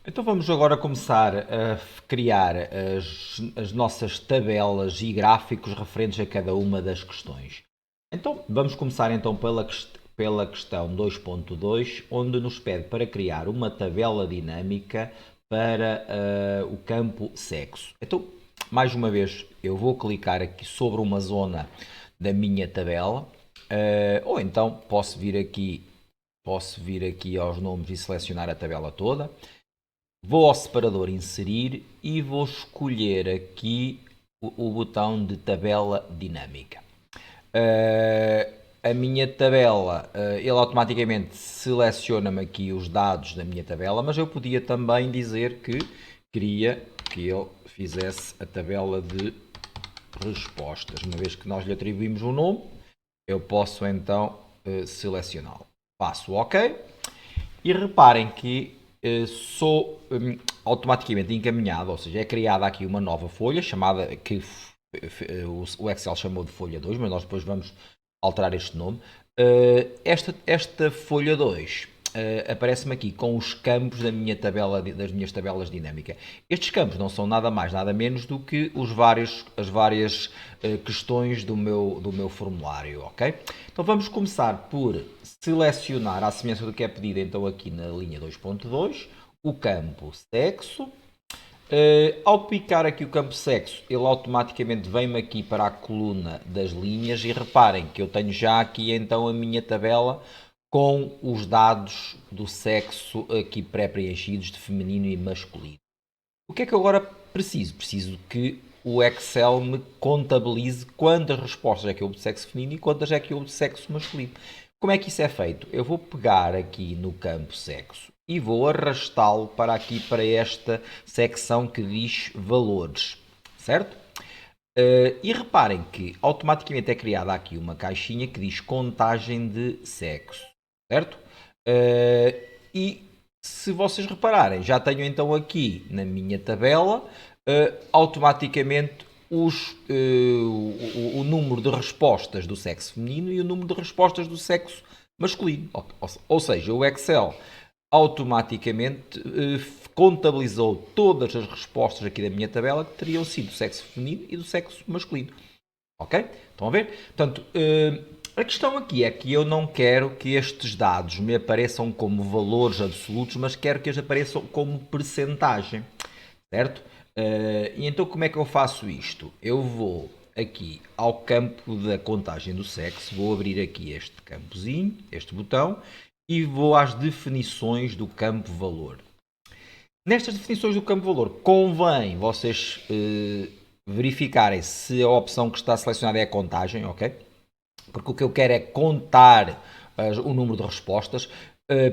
Então vamos agora começar a criar as nossas tabelas e gráficos referentes a cada uma das questões. Então vamos começar então pela questão 2.2, onde nos pede para criar uma tabela dinâmica para o campo sexo. Então, mais uma vez, eu vou clicar aqui sobre uma zona da minha tabela, ou então posso vir aqui aos nomes e selecionar a tabela toda. Vou ao separador inserir e vou escolher aqui o botão de tabela dinâmica. A minha tabela, ele automaticamente seleciona-me aqui os dados da minha tabela, mas eu podia também dizer que queria que ele fizesse a tabela de respostas. Uma vez que nós lhe atribuímos um nome, eu posso então selecioná-lo. Passo OK. E reparem que sou automaticamente encaminhado, ou seja, é criada aqui uma nova folha, chamada, que o Excel chamou de folha 2, mas nós depois vamos alterar este nome. Esta folha 2 aparece-me aqui com os campos das minhas tabelas dinâmicas. Estes campos não são nada mais, nada menos do que as várias questões do meu formulário, ok? Então vamos começar por selecionar, à semelhança do que é pedido então aqui na linha 2.2, o campo sexo. Ao picar aqui o campo sexo, ele automaticamente vem-me aqui para a coluna das linhas e reparem que eu tenho já aqui então a minha tabela com os dados do sexo aqui pré-preenchidos de feminino e masculino. O que é que eu agora preciso? Preciso que o Excel me contabilize quantas respostas é que houve de sexo feminino e quantas é que houve de sexo masculino. Como é que isso é feito? Eu vou pegar aqui no campo sexo e vou arrastá-lo para aqui, para esta secção que diz valores, certo? E reparem que automaticamente é criada aqui uma caixinha que diz contagem de sexo, certo? E se vocês repararem, já tenho então aqui na minha tabela automaticamente o número de respostas do sexo feminino e o número de respostas do sexo masculino. Ou seja, o Excel automaticamente contabilizou todas as respostas aqui da minha tabela que teriam sido do sexo feminino e do sexo masculino. Ok? Estão a ver? Portanto, a questão aqui é que eu não quero que estes dados me apareçam como valores absolutos, mas quero que eles apareçam como percentagem. Certo? E então como é que eu faço isto? Eu vou aqui ao campo da contagem do sexo, vou abrir aqui este campozinho, este botão, e vou às definições do campo valor. Nestas definições do campo valor, convém vocês verificarem se a opção que está selecionada é a contagem, ok? Porque o que eu quero é contar o número de respostas.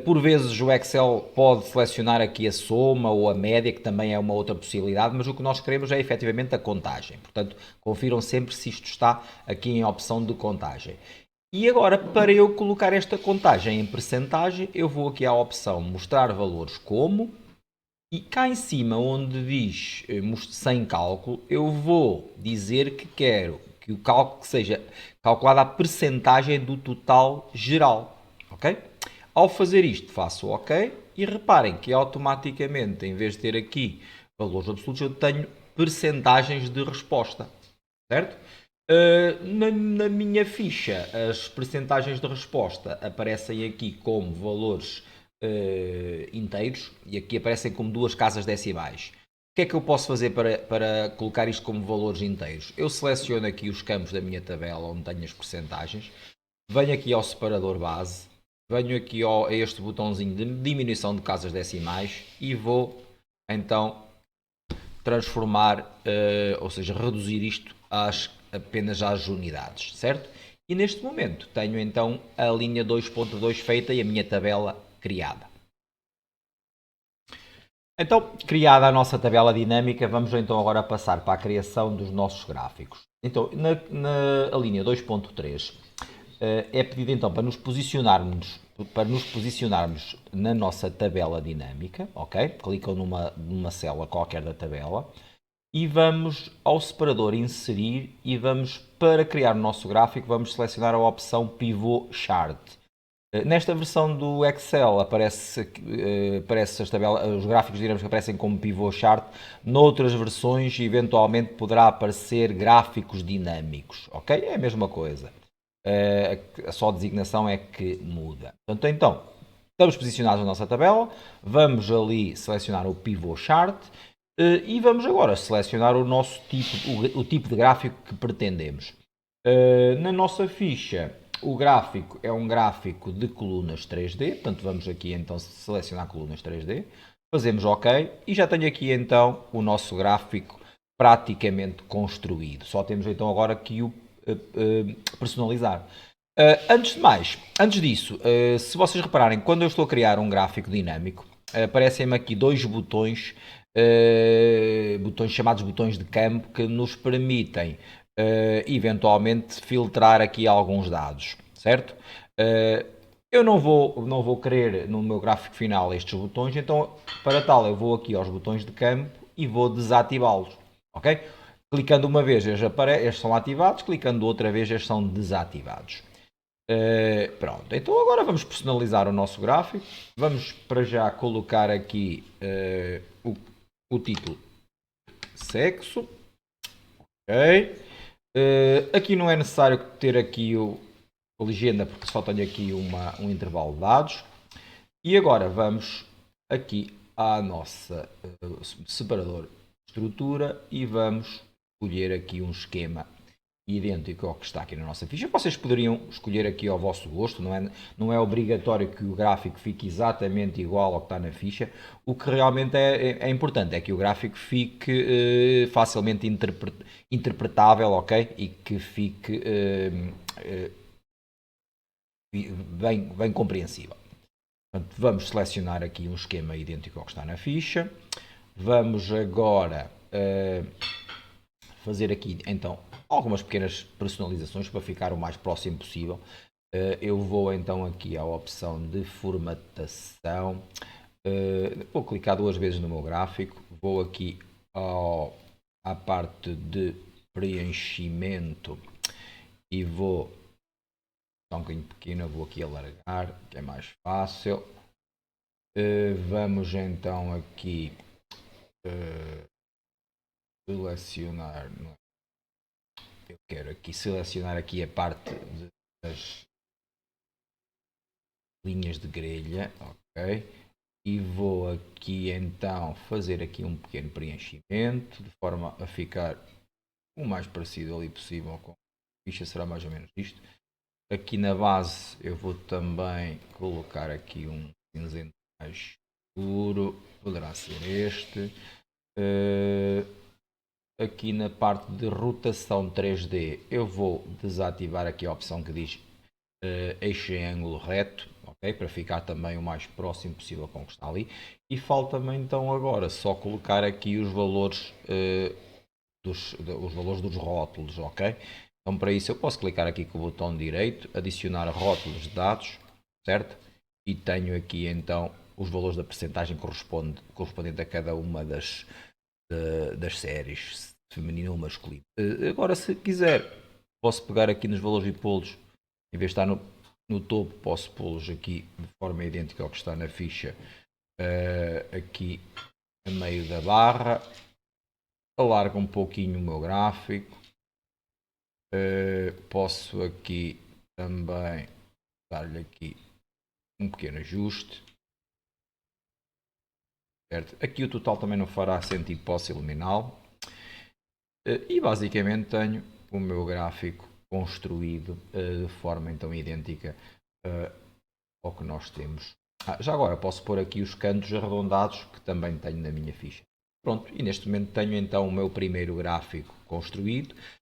Por vezes o Excel pode selecionar aqui a soma ou a média, que também é uma outra possibilidade, mas o que nós queremos é efetivamente a contagem. Portanto, confiram sempre se isto está aqui em opção de contagem. E agora, para eu colocar esta contagem em percentagem, eu vou aqui à opção mostrar valores como, e cá em cima, onde diz sem cálculo, eu vou dizer que quero que o cálculo seja calculado a percentagem do total geral. Ok? Ao fazer isto, faço OK e reparem que automaticamente, em vez de ter aqui valores absolutos, eu tenho percentagens de resposta. Certo? Na minha ficha, as percentagens de resposta aparecem aqui como valores inteiros e aqui aparecem como duas casas decimais. O que é que eu posso fazer para colocar isto como valores inteiros? Eu seleciono aqui os campos da minha tabela onde tenho as percentagens, venho aqui ao separador base, venho aqui a este botãozinho de diminuição de casas decimais e vou então transformar, ou seja, reduzir isto apenas às unidades, certo? E neste momento tenho então a linha 2.2 feita e a minha tabela criada. Então, criada a nossa tabela dinâmica, vamos então agora passar para a criação dos nossos gráficos. Então, na linha 2.3 é pedido então para nos posicionarmos na nossa tabela dinâmica, ok? Clicam numa célula qualquer da tabela e vamos ao separador inserir e vamos, para criar o nosso gráfico, vamos selecionar a opção Pivot Chart. Nesta versão do Excel aparece os gráficos dinâmicos que aparecem como pivô chart. Noutras versões, eventualmente, poderá aparecer gráficos dinâmicos. Ok? É a mesma coisa. Só a designação é que muda. Portanto, então, estamos posicionados na nossa tabela. Vamos ali selecionar o pivô chart. E vamos agora selecionar o tipo de gráfico que pretendemos. Na nossa ficha, o gráfico é um gráfico de colunas 3D, portanto vamos aqui então selecionar colunas 3D, fazemos OK e já tenho aqui então o nosso gráfico praticamente construído. Só temos então agora que o personalizar. Antes disso, se vocês repararem, quando eu estou a criar um gráfico dinâmico, aparecem-me aqui dois botões, botões chamados botões de campo, que nos permitem eventualmente filtrar aqui alguns dados, certo? Eu não vou querer no meu gráfico final estes botões, então para tal eu vou aqui aos botões de campo e vou desativá-los, ok? Clicando uma vez estes são ativados, clicando outra vez estes são desativados. Pronto, então agora vamos personalizar o nosso gráfico. Vamos para já colocar aqui o título sexo. Ok. Aqui não é necessário ter aqui a legenda porque só tenho aqui um intervalo de dados. E agora vamos aqui à nossa separador estrutura e vamos escolher aqui um esquema idêntico ao que está aqui na nossa ficha. Vocês poderiam escolher aqui ao vosso gosto, não é obrigatório que o gráfico fique exatamente igual ao que está na ficha. O que realmente é importante é que o gráfico fique facilmente interpretável, ok? E que fique bem compreensível. Portanto, vamos selecionar aqui um esquema idêntico ao que está na ficha. Vamos agora fazer aqui então algumas pequenas personalizações para ficar o mais próximo possível. Eu vou então aqui à opção de formatação, vou clicar duas vezes no meu gráfico, vou aqui à parte de preenchimento e vou, um bocadinho pequena, vou aqui alargar, que é mais fácil. Vamos então aqui selecionar, eu quero aqui selecionar aqui a parte das linhas de grelha, ok? E vou aqui então fazer aqui um pequeno preenchimento de forma a ficar o mais parecido ali possível com a ficha, será mais ou menos isto. Aqui na base eu vou também colocar aqui um cinzento mais escuro, poderá ser este. Aqui na parte de rotação 3D eu vou desativar aqui a opção que diz eixo em ângulo reto, ok? Para ficar também o mais próximo possível com o que está ali. E falta-me então agora só colocar aqui os valores, os valores dos rótulos, ok? Então para isso eu posso clicar aqui com o botão direito, adicionar rótulos de dados, certo? E tenho aqui então os valores da percentagem correspondente a cada uma das séries, feminino ou masculino. Agora se quiser posso pegar aqui nos valores e pô-los, em vez de estar no topo, posso pô-los aqui de forma idêntica ao que está na ficha, aqui a meio da barra. Alargo um pouquinho o meu gráfico. Posso aqui também dar-lhe aqui um pequeno ajuste. Certo? Aqui o total também não fará sentido, posso eliminá-lo. E basicamente tenho o meu gráfico construído de forma então idêntica ao que nós temos. Já agora posso pôr aqui os cantos arredondados que também tenho na minha ficha. Pronto, e neste momento tenho então o meu primeiro gráfico construído.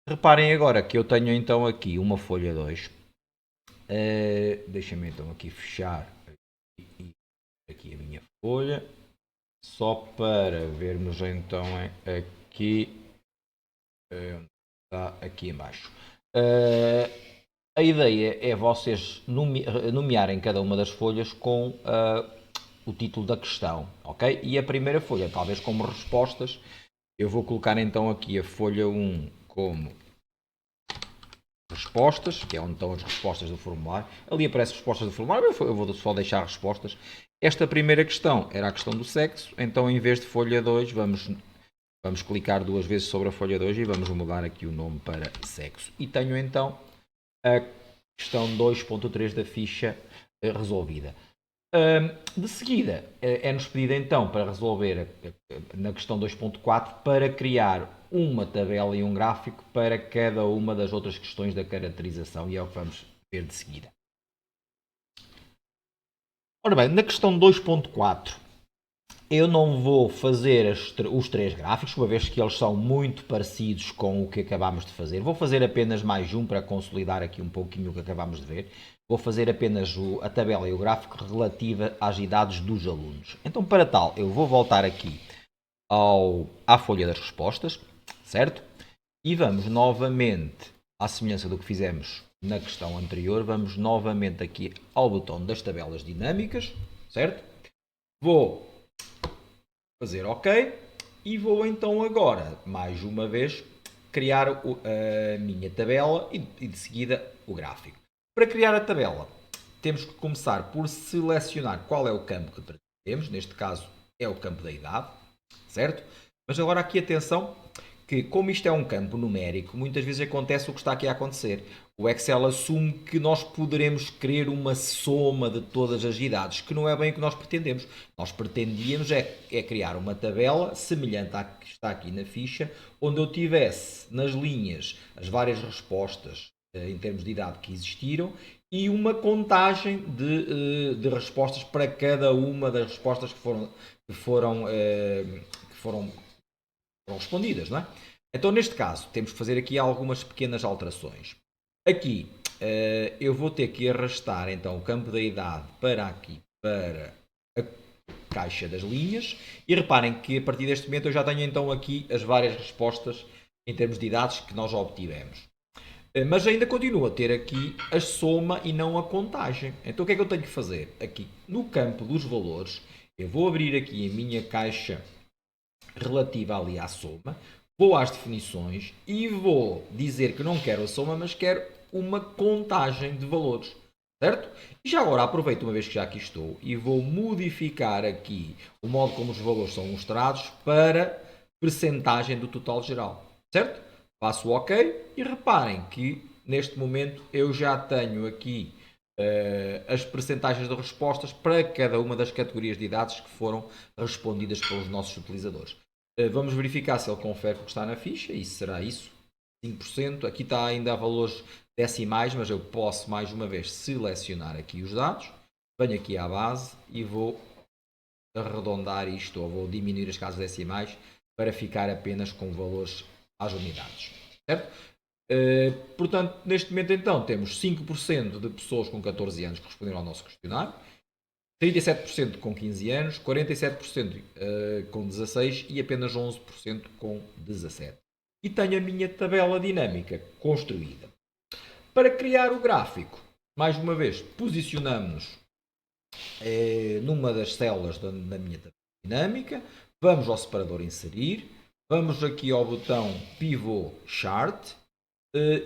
Reparem agora que eu tenho então aqui uma folha 2. Deixem-me então aqui fechar aqui a minha folha. Só para vermos então aqui, está aqui embaixo. A ideia é vocês nomearem cada uma das folhas com o título da questão, ok? E a primeira folha, talvez como respostas, eu vou colocar então aqui a folha 1 como respostas, que é onde estão as respostas do formulário. Ali aparecem respostas do formulário, eu vou só deixar respostas. Esta primeira questão era a questão do sexo, então em vez de folha 2, vamos clicar duas vezes sobre a folha 2 e vamos mudar aqui o nome para sexo. E tenho então a questão 2.3 da ficha resolvida. De seguida, é-nos pedido então para resolver na questão 2.4 para criar uma tabela e um gráfico para cada uma das outras questões da caracterização, e é o que vamos ver de seguida. Ora bem, na questão 2.4 eu não vou fazer os três gráficos, uma vez que eles são muito parecidos com o que acabámos de fazer. Vou fazer apenas mais um para consolidar aqui um pouquinho o que acabámos de ver. Vou fazer apenas a tabela e o gráfico relativa às idades dos alunos. Então, para tal, eu vou voltar aqui à folha das respostas, certo? E vamos novamente, à semelhança do que fizemos na questão anterior, vamos novamente aqui ao botão das tabelas dinâmicas, certo? Vou fazer OK e vou então agora, mais uma vez, criar a minha tabela e de seguida o gráfico. Para criar a tabela, temos que começar por selecionar qual é o campo que pretendemos, neste caso é o campo da idade, certo? Mas agora aqui atenção, que como isto é um campo numérico, muitas vezes acontece o que está aqui a acontecer. O Excel assume que nós poderemos querer uma soma de todas as idades, que não é bem o que nós pretendemos. Nós pretendíamos é criar uma tabela semelhante à que está aqui na ficha, onde eu tivesse nas linhas as várias respostas em termos de idade que existiram e uma contagem de respostas para cada uma das respostas que foram respondidas, não é? Então, neste caso, temos que fazer aqui algumas pequenas alterações. Aqui, eu vou ter que arrastar, então, o campo da idade para aqui, para a caixa das linhas. E reparem que, a partir deste momento, eu já tenho, então, aqui as várias respostas em termos de idades que nós obtivemos. Mas ainda continuo a ter aqui a soma e não a contagem. Então, o que é que eu tenho que fazer? Aqui, no campo dos valores, eu vou abrir aqui a minha caixa relativa ali à soma, vou às definições e vou dizer que não quero a soma, mas quero uma contagem de valores, certo? E já agora aproveito, uma vez que já aqui estou, e vou modificar aqui o modo como os valores são mostrados para percentagem do total geral, certo? Faço OK e reparem que neste momento eu já tenho aqui as percentagens de respostas para cada uma das categorias de idades que foram respondidas pelos nossos utilizadores. Vamos verificar se ele confere o que está na ficha, e será isso, 5%. Aqui está ainda a valores decimais, mas eu posso mais uma vez selecionar aqui os dados, venho aqui à base e vou arredondar isto, ou vou diminuir as casas decimais para ficar apenas com valores às unidades, certo? Portanto, neste momento então temos 5% de pessoas com 14 anos que responderam ao nosso questionário, 37% com 15 anos, 47% com 16 e apenas 11% com 17. E tenho a minha tabela dinâmica construída. Para criar o gráfico, mais uma vez, posicionamos-nos numa das células da minha tabela dinâmica, vamos ao separador inserir, vamos aqui ao botão Pivot Chart,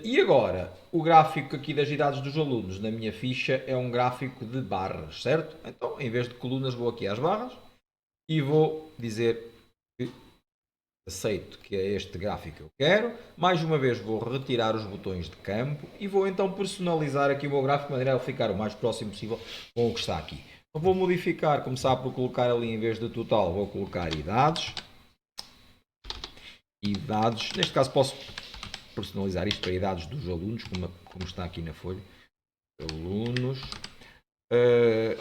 e agora, o gráfico aqui das idades dos alunos na minha ficha é um gráfico de barras, certo? Então, em vez de colunas, vou aqui às barras e vou dizer que aceito que é este gráfico que eu quero. Mais uma vez vou retirar os botões de campo e vou então personalizar aqui o meu gráfico de maneira a ficar o mais próximo possível com o que está aqui. Então, vou modificar, começar por colocar ali em vez de total, vou colocar idades. Idades, neste caso posso personalizar isto para idades dos alunos, como está aqui na folha. Alunos.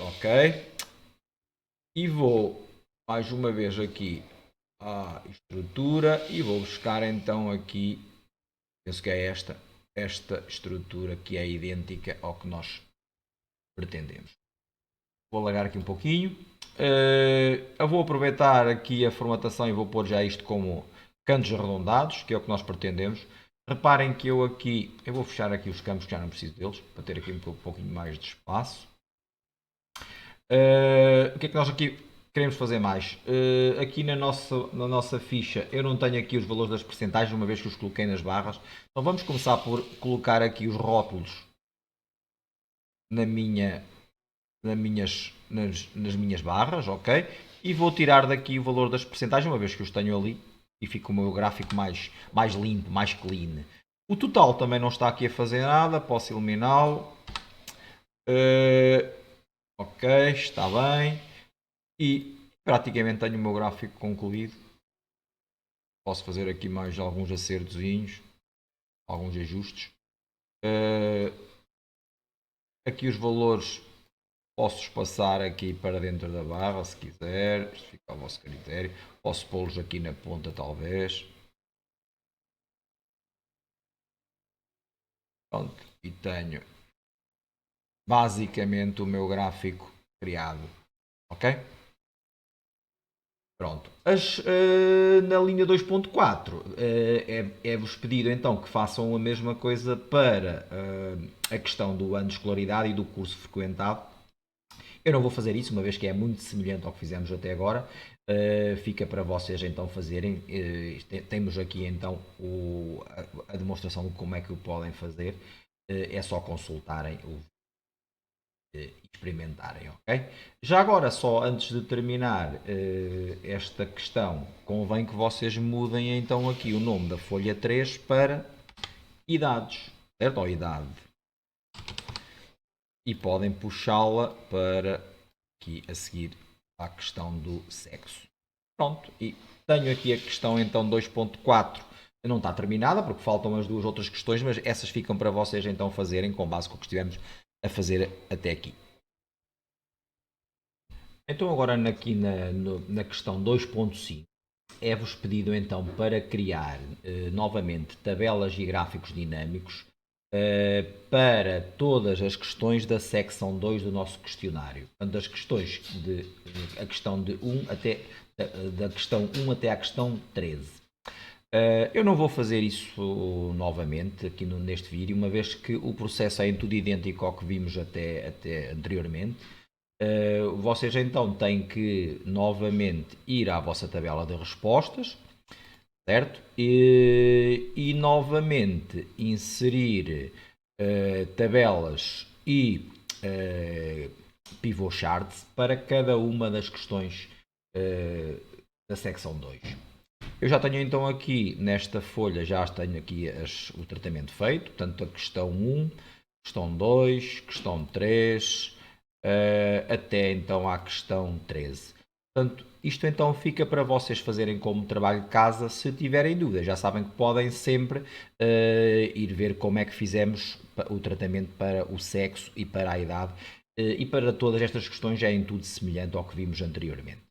OK. E vou mais uma vez aqui à estrutura e vou buscar então aqui, penso que é esta estrutura que é idêntica ao que nós pretendemos. Vou alargar aqui um pouquinho. Eu vou aproveitar aqui a formatação e vou pôr já isto como cantos arredondados, que é o que nós pretendemos. Reparem que eu vou fechar aqui os campos que já não preciso deles, para ter aqui um pouquinho mais de espaço. O que é que nós aqui queremos fazer mais. Aqui na nossa ficha eu não tenho aqui os valores das percentagens, uma vez que os coloquei nas barras. Então vamos começar por colocar aqui os rótulos na minha, nas minhas barras, ok? E vou tirar daqui o valor das percentagens, uma vez que os tenho ali, e fica o meu gráfico mais limpo, mais clean. O total também não está aqui a fazer nada, posso eliminá-lo. Ok, está bem. E praticamente tenho o meu gráfico concluído. Posso fazer aqui mais alguns acertozinhos, alguns ajustes. Aqui os valores posso-os passar aqui para dentro da barra, se quiser. Isto fica ao vosso critério. Posso pô-los aqui na ponta, talvez. Pronto. E tenho basicamente o meu gráfico criado. Ok? Pronto. Na linha 2.4 é-vos pedido então que façam a mesma coisa para a questão do ano de escolaridade e do curso frequentado. Eu não vou fazer isso, uma vez que é muito semelhante ao que fizemos até agora. Fica para vocês então fazerem. Temos aqui então a demonstração de como é que o podem fazer. É só consultarem e experimentarem, ok? Já agora, só antes de terminar esta questão, convém que vocês mudem então aqui o nome da folha 3 para idades, certo? Ou idade. E podem puxá-la para aqui a seguir à questão do sexo. Pronto, e tenho aqui a questão então 2.4. Não está terminada porque faltam as duas outras questões, mas essas ficam para vocês então fazerem com base com o que estivemos a fazer até aqui. Então agora aqui na questão 2.5 é-vos pedido então para criar novamente tabelas e gráficos dinâmicos para todas as questões da secção 2 do nosso questionário. Portanto, a questão de 1 até, da questão 1 até à questão 13. Eu não vou fazer isso novamente aqui neste vídeo, uma vez que o processo é em tudo idêntico ao que vimos até anteriormente. Vocês então têm que novamente ir à vossa tabela de respostas, certo? E novamente inserir tabelas e pivot charts para cada uma das questões da secção 2. Eu já tenho então aqui nesta folha, já tenho aqui o tratamento feito, portanto a questão 1, questão 2, questão 3, até então à questão 13. Portanto, isto então fica para vocês fazerem como trabalho de casa. Se tiverem dúvidas, já sabem que podem sempre ir ver como é que fizemos o tratamento para o sexo e para a idade. E para todas estas questões é em tudo semelhante ao que vimos anteriormente.